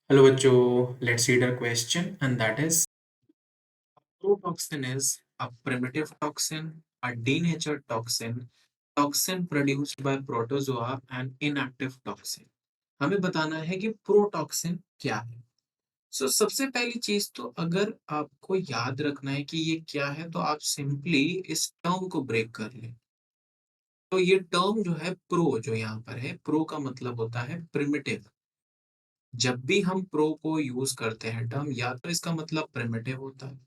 Hello, bachcho. Let's read our question, and that is protoxin is a primitive toxin, a denatured toxin, toxin produced by protozoa, and inactive toxin. हमें बताना है कि protoxin क्या है। सबसे पहली चीज तो अगर आपको याद रखना है कि ये क्या है तो आप सिंपली इस टर्म को ब्रेक कर लें। तो ये टर्म जो है प्रो जो यहाँ पर है, प्रो का मतलब होता है प्रिमिटिव। जब भी हम प्रो को यूज करते हैं टर्म, या तो इसका मतलब प्रिमिटिव होता है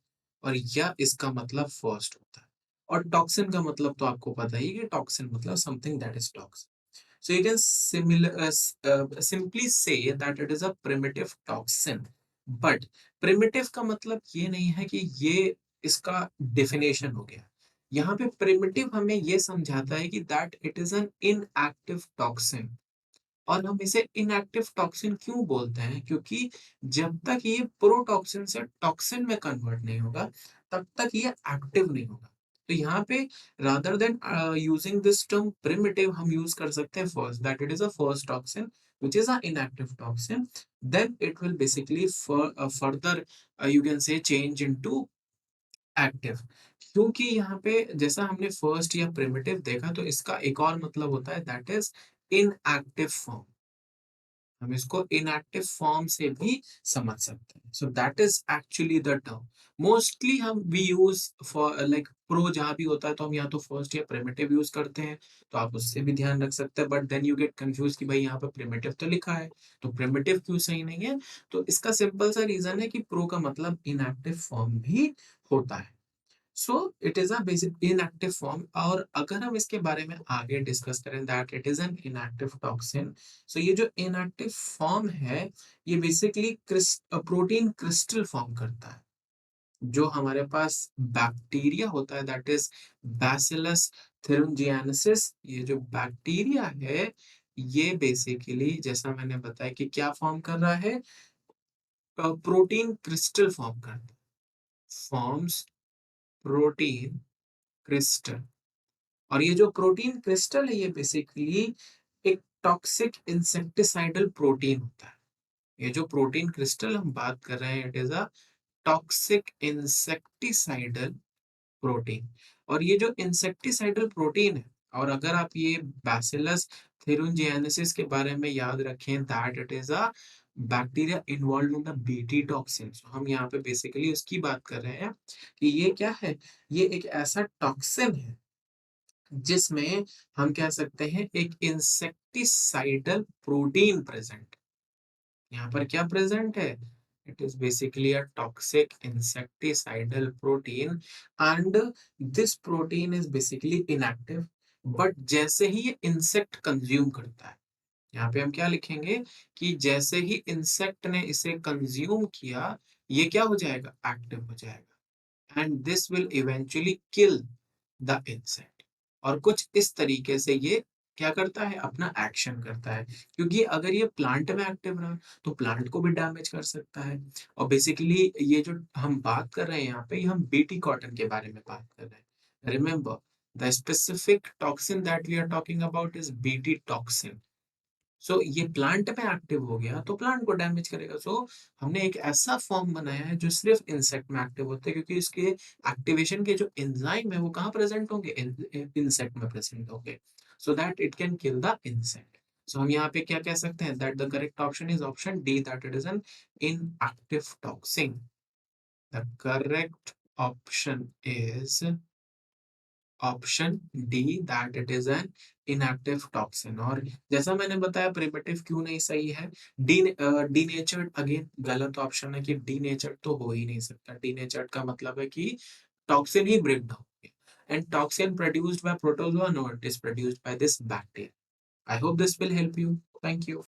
और या इसका मतलब फर्स्ट होता है। और टॉक्सिन का मतलब तो आपको पता ही है कि टॉक्सिन मतलब something that is toxic. So you can simply say that it is a primitive toxin. But primitive का मतलब ये नहीं है कि ये इसका definition हो गया। यहाँ पे primitive हमें ये समझाता है कि that it is an inactive toxin। और हम इसे इनएक्टिव टॉक्सिन क्यों बोलते हैं? क्योंकि जब तक ये प्रोटॉक्सिन से टॉक्सिन में कन्वर्ट नहीं होगा, तब तक ये एक्टिव नहीं होगा। तो यहाँ पे rather than using this term primitive, हम यूज कर सकते हैं first, that it is a first toxin which is an inactive toxin. Then it will basically further you can say change into active. क्योंकि यहाँ पे जैसा हमने फर्स्ट या प्रिमिटिव देखा, तो इसका एक और मतलब होता है दैट इज इनएक्टिव फॉर्म। हम इसको इनएक्टिव फॉर्म से भी समझ सकते हैं। So that is actually the term. Mostly हम we use for like pro जहां भी होता है तो हम या तो फर्स्ट या प्रिमिटिव यूज करते हैं। तो आप उससे भी ध्यान रख सकते हैं, but then you get confuse कि भाई यहाँ पे प्रिमिटिव तो लिखा है, तो प्रिमिटिव क्यों सही नहीं है? तो इसका सिंपल सा रीजन है कि प्रो का मतलब इनएक्टिव फॉर्म भी होता है। So it is a basic inactive form. और अगर हम इसके बारे में आगे डिस्कस करें that it is an inactive toxin. So ये जो इनएक्टिव फॉर्म है, ये बेसिकली प्रोटीन क्रिस्टल फॉर्म करता है। जो हमारे पास बैक्टीरिया होता है दैट इज बैसिलस thuringiensis, ये जो बैक्टीरिया है, ये बेसिकली जैसा मैंने बताया कि क्या फॉर्म कर रहा है, प्रोटीन क्रिस्टल फॉर्म करता है। Forms protein crystal. और ये जो प्रोटीन क्रिस्टल है, ये बेसिकली एक टॉक्सिक इंसेक्टिसाइडल प्रोटीन होता है। ये जो प्रोटीन क्रिस्टल हम बात कर रहे हैं, it is a toxic insecticidal protein. और ये जो इंसेक्टिसाइडल प्रोटीन है, और अगर आप ये बैसिलस thuringiensis के बारे में याद रखें that it is a bacteria involve in the BT toxin. हम यहाँ पे बेसिकली उसकी बात कर रहे हैं कि ये क्या है, ये एक ऐसा टॉक्सिन है जिसमें हम कह सकते हैं एक इंसेक्टिसाइडल प्रोटीन प्रेजेंट। यहाँ पर क्या प्रेजेंट है? It is basically a toxic insecticidal protein, and this protein is basically inactive. But जैसे ही ये इंसेक्ट कंज्यूम करता है, यहाँ पे हम क्या लिखेंगे कि जैसे ही इंसेक्ट ने इसे कंज्यूम किया, ये क्या हो जाएगा? एक्टिव हो जाएगा। And this will eventually kill the insect. और कुछ इस तरीके से ये क्या करता है? अपना एक्शन करता है। क्योंकि अगर ये प्लांट में एक्टिव रहा तो प्लांट को भी डैमेज कर सकता है। और बेसिकली ये जो हम बात कर रहे हैं यहाँ पे, ये हम बीटी कॉटन के बारे में बात कर रहे हैं। Remember, the specific toxin that we are talking about is BT toxin. ये प्लांट में एक्टिव हो गया तो प्लांट को डैमेज करेगा। हमने एक ऐसा फॉर्म बनाया है जो सिर्फ इंसेक्ट में एक्टिव होता है, क्योंकि इसके एक्टिवेशन के जो एंजाइम है वो कहाँ प्रेजेंट होंगे? इंसेक्ट में प्रेजेंट होंगे, so that it can kill the insect. हम यहाँ पे क्या कह सकते हैं? That the correct option is option D, that it is an inactive toxin. The correct option is option D, that it is an inactive toxin. और जैसा मैंने बताया, प्रिमिटिव क्यों नहीं सही है? डीनेचर्ड अगेन गलत ऑप्शन है, कि डीनेचर्ड तो हो ही नहीं सकता। डीनेचर्ड का मतलब है कि टॉक्सिन ही break down, and toxin produced by protozoa, no, it is produced by this bacteria. I hope this will help you. Thank you.